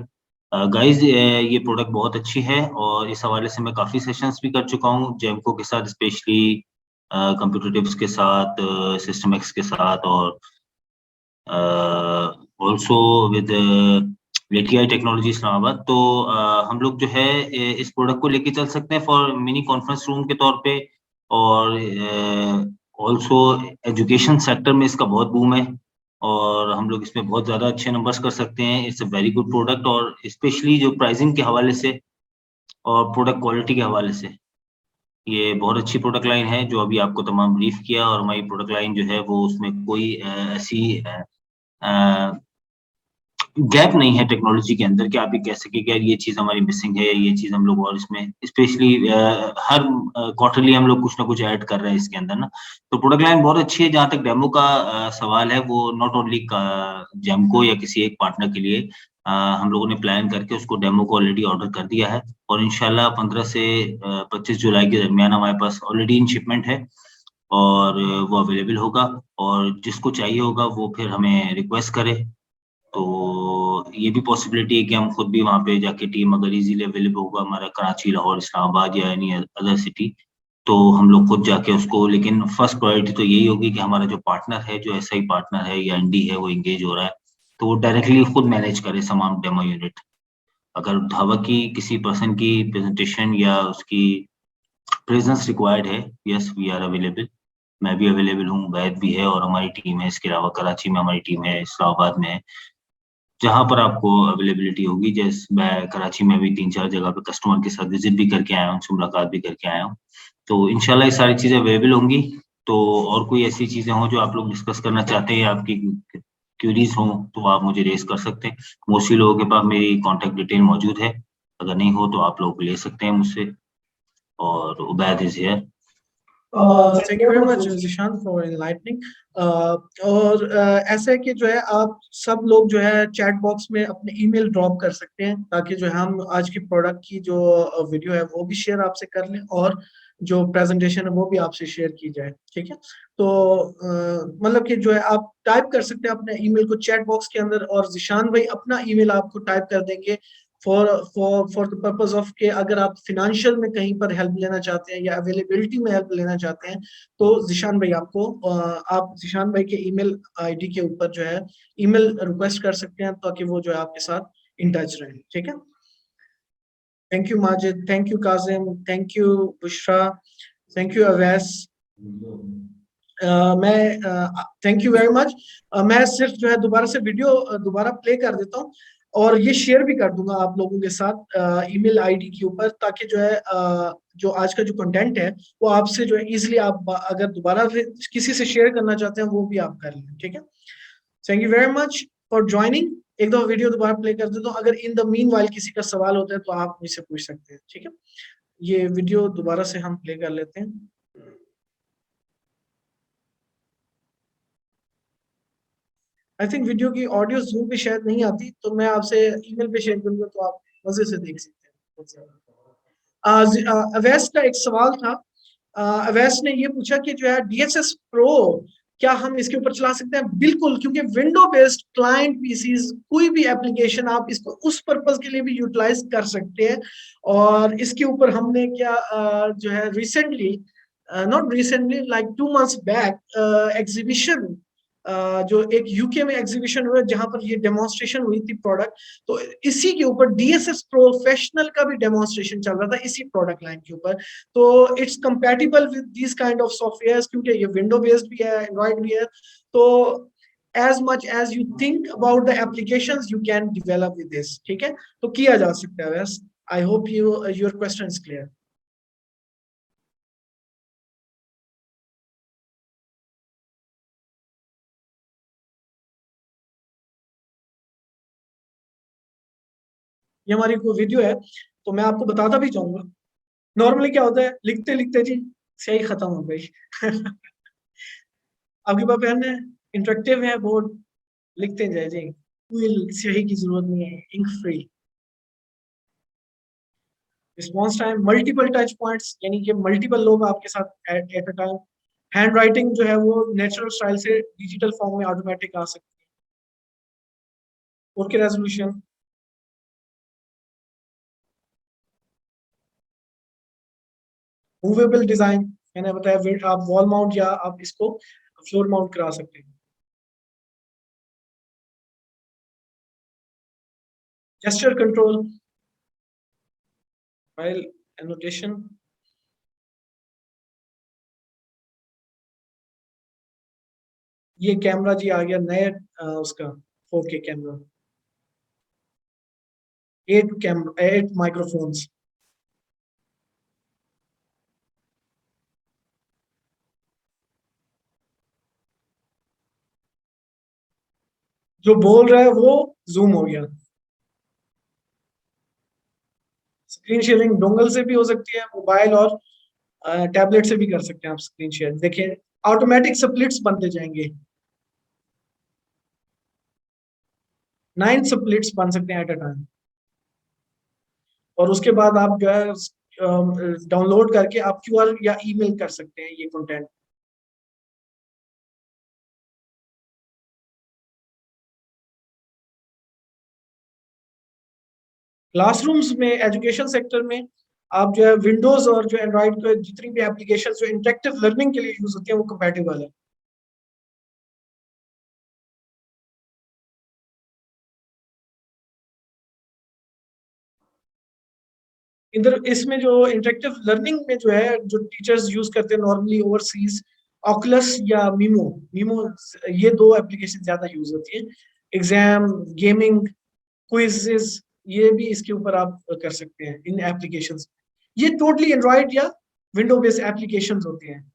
Speaker 3: गाइज ये प्रोडक्ट बहुत अच्छी है, और इस हवाले से मैं काफ़ी सेशंस भी कर चुका हूँ जेमको के साथ, स्पेशली कंप्यूटर टिप्स के साथ, सिस्टम एक्स के साथ, और ऑल्सो विद वेटीआई टेक्नोलॉजी इस्लामाबाद। तो हम लोग जो है इस प्रोडक्ट को लेके चल सकते हैं फॉर मिनी कॉन्फ्रेंस रूम के तौर पे, और ऑल्सो एजुकेशन सेक्टर में इसका बहुत बूम है, और हम लोग इसमें बहुत ज़्यादा अच्छे नंबर्स कर सकते हैं। It's a very good product, और स्पेशली जो प्राइसिंग के हवाले से और प्रोडक्ट क्वालिटी के हवाले से ये बहुत अच्छी प्रोडक्ट लाइन है जो अभी आपको तमाम ब्रीफ किया। और हमारी प्रोडक्ट लाइन जो है वो उसमें कोई ऐसी गैप नहीं है टेक्नोलॉजी के अंदर कि आप ये कह सके कि यार ये चीज हमारी मिसिंग है, ये चीज हम लोग और इसमें स्पेशली हर क्वार्टरली हम लोग कुछ ना कुछ ऐड कर रहे हैं इसके अंदर ना। तो प्रोडक्ट लाइन बहुत अच्छी है। जहाँ तक डेमो का सवाल है, वो नॉट ओनली जेमको या किसी एक पार्टनर के लिए हम लोगों ने प्लान करके उसको डेमो को ऑलरेडी ऑर्डर कर दिया है, और इंशाल्लाह 15 से 25 जुलाई के दरमियान हमारे पास ऑलरेडी इन शिपमेंट है, और वो अवेलेबल होगा। और जिसको चाहिए होगा वो फिर हमें रिक्वेस्ट करे। तो ये भी पॉसिबिलिटी है कि हम खुद भी वहाँ पे जाके, टीम अगर इजीली अवेलेबल होगा हमारा कराची, लाहौर, इस्लामाबाद या एनी अदर सिटी, तो हम लोग खुद जाके उसको, लेकिन फर्स्ट प्रायोरिटी तो यही होगी कि हमारा जो पार्टनर है, जो एसआई पार्टनर है या एनडी है, वो एंगेज हो रहा है, तो वो डायरेक्टली खुद मैनेज करे तमाम डेमो यूनिट। अगर धावा की किसी पर्सन की प्रेजेंटेशन या उसकी प्रेजेंस रिक्वायर्ड है, यस वी आर अवेलेबल। मैं भी अवेलेबल हूँ, वैद भी है, और हमारी टीम है। इसके अलावा कराची में हमारी टीम है, इस्लामाबाद में है। जहां पर आपको अवेलेबिलिटी होगी, जैसे मैं कराची में भी 3-4 जगह पे कस्टमर के साथ विजिट भी करके आया हूँ, उनसे मुलाकात भी करके आया हूँ। तो इंशाल्लाह ये सारी चीजें अवेलेबल होंगी। तो और कोई ऐसी चीजें हों जो आप लोग डिस्कस करना चाहते हैं, आपकी क्यूरीज हों, तो आप मुझे रेज कर सकते हैं। मोस्टली लोगों के पास मेरी कॉन्टेक्ट डिटेल मौजूद है, अगर नहीं हो तो आप लोग ले सकते हैं मुझसे। और Ubaid is here.
Speaker 1: Thank you very much, Zishan, for enlightening. और ऐसा है कि जो है आप सब लोग जो है चैट बॉक्स में अपने ईमेल ड्रॉप कर सकते हैं, ताकि जो है हम आज की प्रोडक्ट की जो वीडियो है वो भी शेयर आपसे कर लें, और जो प्रेजेंटेशन है वो भी आपसे शेयर की जाए। ठीक है, तो मतलब कि जो है आप टाइप कर सकते हैं अपने ईमेल को चैट बॉक्स के अंदर, और जिशान भाई अपना ईमेल आपको टाइप कर देंगे फॉर द पर्पज ऑफ के अगर आप फिनेंशियल में कहीं पर हेल्प लेना चाहते हैं या अवेलेबिलिटी में हेल्प लेना चाहते हैं, तो जिशान भाई आपको आप जिशान भाई के ईमेल आईडी के ऊपर जो है ईमेल रिक्वेस्ट कर सकते हैं, ताकि वो जो है आपके साथ इन टच रहे। ठीक है, thank you Majid, thank you Kazim, thank you Bushra, thank you Awais. मैं थैंक यू वेरी मच। मैं सिर्फ जो है दोबारा से वीडियो दोबारा प्ले कर देता हूँ, और ये शेयर भी कर दूंगा आप लोगों के साथ ईमेल आईडी के ऊपर, ताकि जो है जो आज का जो कंटेंट है वो आपसे जो है इजीली आप अगर दोबारा किसी से शेयर करना चाहते हैं वो भी आप कर लें। ठीक है, thank you very much for joining. एक दो वीडियो दोबारा प्ले कर देता हूँ, अगर इन द मीन वाइल किसी का सवाल होता है तो आप मुझसे पूछ सकते हैं। ठीक है, ये वीडियो दोबारा से हम प्ले कर लेते हैं। आई थिंक वीडियो की ऑडियो जूम पे शायद नहीं आती, तो मैं आपसे ईमेल पे शेयर करूंगा, तो आप मजे से देख सकते हैं। अवैस का एक सवाल था। अवैस ने ये पूछा कि जो है DSS Pro क्या हम इसके ऊपर चला सकते हैं? बिल्कुल, क्योंकि विंडो बेस्ड क्लाइंट पीसीज कोई भी एप्लीकेशन आप इसको उस पर्पज के लिए भी यूटिलाइज कर सकते हैं। और इसके ऊपर हमने क्या जो है recently, not recently, like 2 months back exhibition, जो एक यूके में एग्जीबिशन हुआ जहां पर ये डेमोन्स्ट्रेशन हुई थी प्रोडक्ट, तो इसी के ऊपर DSS प्रोफेशनल का भी डेमोन्स्ट्रेशन चल रहा था इसी प्रोडक्ट लाइन के ऊपर। तो it's compatible with this kind of softwares, क्योंकि ये विंडो बेस्ड भी है, एंड्रॉइड भी है। तो as much as you think about the applications you can develop with this। ठीक है, तो किया जा सकता है बस। I hope your question is clear। ये हमारी कोई वीडियो है, तो मैं आपको बताता भी चाहूंगा। नॉर्मली क्या होता है, लिखते लिखते जी स्याही खत्म हो गई। आपके पास पेन है, इंटरेक्टिव है बोर्ड, लिखते जाए जी, कोई स्याही की जरूरत नहीं है, ink free. Response time, multiple touch points, यानी कि मल्टीपल लोग आपके साथ at a time. Handwriting जो है वो नेचुरल स्टाइल से डिजिटल फॉर्म में ऑटोमेटिक आ सकती है। 4K रेजोल्यूशन, मूवेबल डिजाइन, मैंने बताया आप वॉल माउंट या आप इसको फ्लोर माउंट करा सकते हैं। जेस्चर कंट्रोल, फाइल एनोटेशन, ये कैमरा जी आ गया नए उसका 4K कैमरा, 8 माइक्रोफोन्स। जो बोल रहा है वो जूम हो गया। स्क्रीन शेयरिंग डोंगल से भी हो सकती है, मोबाइल और टैबलेट से भी कर सकते हैं आप स्क्रीन शेयर। देखिए ऑटोमेटिक स्प्लिट्स बनते जाएंगे, 9 स्प्लिट्स बन सकते हैं एट अ टाइम। और उसके बाद आप जो है डाउनलोड करके आप क्यूआर या ईमेल कर सकते हैं ये कंटेंट। क्लासरूम्स में, एजुकेशन सेक्टर में आप जो है विंडोज और जो एंड्रॉइड के जितनी भी एप्लीकेशन जो इंटरेक्टिव लर्निंग के लिए यूज होती है वो कंपैटिबल है। इधर इसमें जो इंटरेक्टिव लर्निंग में जो है जो टीचर्स यूज करते हैं नॉर्मली ओवरसीज, ऑकुलस या मीमो, मीमो ये दो एप्लीकेशन ज्यादा यूज होती है। एग्जाम, गेमिंग, क्विज़ेस, ये भी इसके ऊपर आप कर सकते हैं इन एप्लीकेशंस। ये टोटली एंड्रॉइड या विंडो बेस्ड एप्लीकेशंस होती हैं।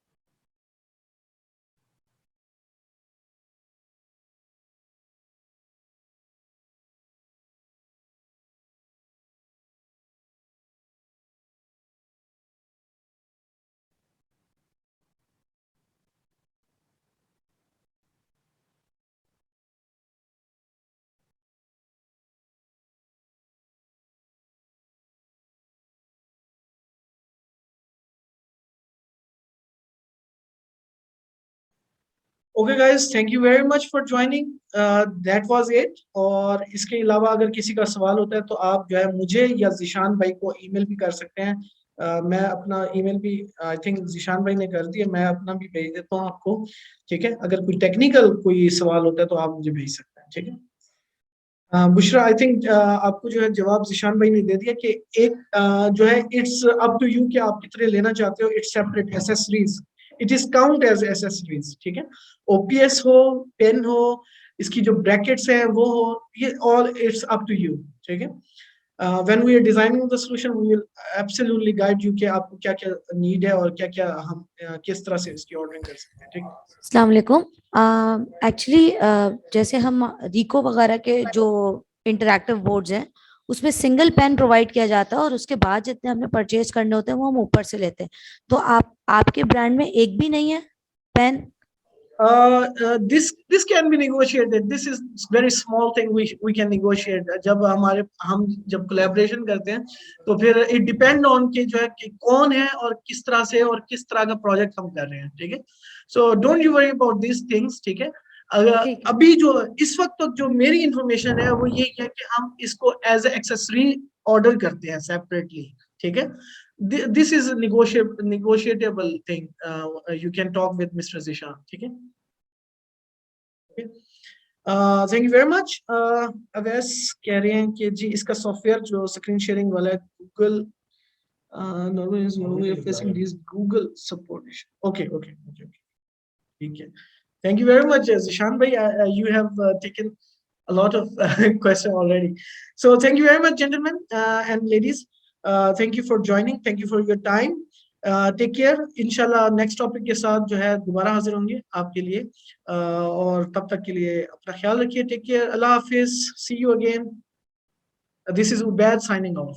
Speaker 1: Okay guys, thank you very much for joining, that was it. और इसके अलावा अगर किसी का सवाल होता है तो आप जो है मुझे या जिशान भाई को ईमेल भी कर सकते हैं। मैं अपना ईमेल भी आई थिंक जिशान भाई ने कर दिया, मैं अपना भी भेज देता हूँ आपको। ठीक है, अगर कोई टेक्निकल कोई सवाल होता है तो आप मुझे भेज सकते हैं। ठीक है। बुशरा, आई थिंक आपको जो है जवाब जिशान भाई ने दे दिया कि एक जो है इट्स अप टू यू कि आप कितने लेना चाहते हो। It's separate accessories, it is count as accessories. ठीक है, ओपीएस हो, पेन हो, इसकी जो ब्रैकेट्स है वो हो, ये all it's up to you. ठीक है, when we are designing the solution we will absolutely guide you कि आपको क्या क्या नीड है और क्या क्या हम किस तरह से इसकी ऑर्डरिंग कर सकते हैं। ठीक है।
Speaker 4: अस्सलाम वालेकुम। एक्चुअली जैसे हम रिको वगैरह के जो इंटरैक्टिव बोर्ड्स हैं उसमें सिंगल पेन प्रोवाइड किया जाता है और उसके बाद जितने हमें परचेज करने होते हैं वो हम ऊपर से लेते हैं। तो आपके ब्रांड में एक भी नहीं है pen?
Speaker 1: This can be negotiated. This is very small thing we can negotiate. जब हम जब collaboration करते हैं तो फिर it depend on कि जो है कि कौन है और किस तरह से और किस तरह का प्रोजेक्ट हम कर रहे हैं। ठीक है, so don't you worry about these things. ठीक है, अभी जो इस वक्त तक जो मेरी इंफॉर्मेशन है वो ये है कि हम इसको एज ए एक्सेसरी ऑर्डर करते हैं सेपरेटली। ठीक है, this is a negotiable thing. You can talk with Mr. Zishan. ठीक है, thank you very much. Awais कह रहे हैं कि जी इसका सॉफ्टवेयर जो स्क्रीन शेयरिंग वाला है Google normally facing this Google support issue. Okay okay okay, ठीक है। Thank you very much, Zishan bhai. You have taken a lot of question already. So thank you very much, gentlemen and ladies. Thank you for joining. Thank you for your time. Take care. इंशाल्लाह नेक्स्ट टॉपिक के साथ जो है दोबारा हाजिर होंगे आपके लिए। और तब तक के लिए अपना ख्याल रखिए। टेक केयर, अल्लाह हाफिज, see you again. This is Ubaid signing of.